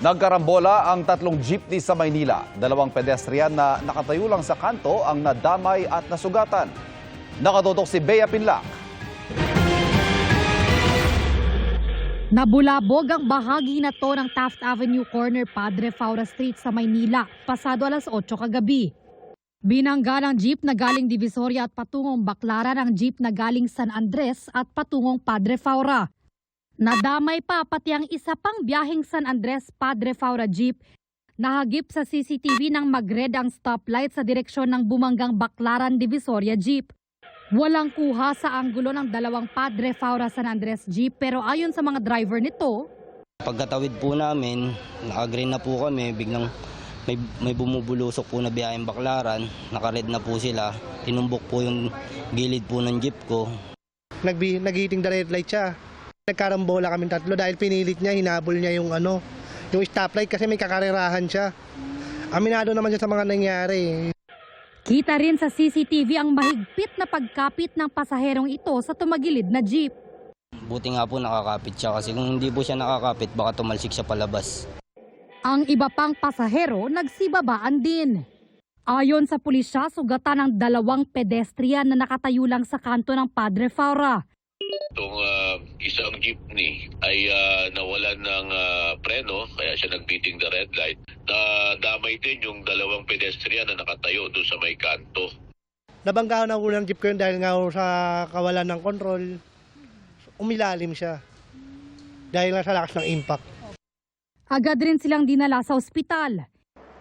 Nagkarambola ang tatlong jeepney sa Maynila. Dalawang pedestrian na nakatayo lang sa kanto ang nadamay at nasugatan. Nakatutok si Bea Pinlac. Nabulabog ang bahagi na to ng Taft Avenue Corner Padre Faura Street sa Maynila, pasado alas 8 kagabi. Binangga ng jeep na galing Divisoria at patungong Baclaran ang jeep na galing San Andres at patungong Padre Faura. Nadamay pa pati ang isa pang biyaheng San Andres Padre Faura jeep. Nahagip sa CCTV ng mag-red ang stoplight sa direksyon ng bumanggang Baclaran Divisoria jeep. Walang kuha sa anggulo ng dalawang Padre Faura San Andres jeep pero ayon sa mga driver nito, pagkatawid po namin, naka-green na po kami, biglang may bumubulusok po na biyaheng Baclaran, naka-red na po sila, tinumbok po yung gilid po ng jeep ko. Nag-hitting the red light siya. Nagkarambola kami tatlo dahil pinilit niya, hinabol niya yung stoplight kasi may kakarerahan siya. Aminado naman siya sa mga nangyari. kita rin sa CCTV ang mahigpit na pagkapit ng pasaherong ito sa tumagilid na jeep. Buti nga po nakakapit siya kasi kung hindi po siya nakakapit, baka tumalsik siya palabas. Ang iba pang pasahero nagsibabaan din. Ayon sa pulisya, sugatan ng dalawang pedestrian na nakatayo lang sa kanto ng Padre Faura. Itong isang jeepney ay nawalan ng preno, kaya siya nagbiting the red light. Nadamay din yung dalawang pedestrian na nakatayo doon sa may kanto. Nabanggahan na ulo ng jeep ko yun dahil nga sa kawalan ng control. Umilalim siya dahil nga sa lakas ng impact. Agad rin silang dinala sa ospital.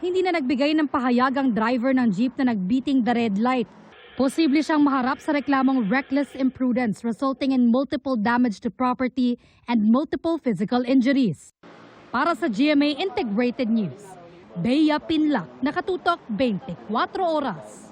Hindi na nagbigay ng pahayag ang driver ng jeep na nagbiting the red light. Posible siyang maharap sa reklamong reckless imprudence resulting in multiple damage to property and multiple physical injuries. Para sa GMA Integrated News, Bea Pinlac, nakatutok 24 oras.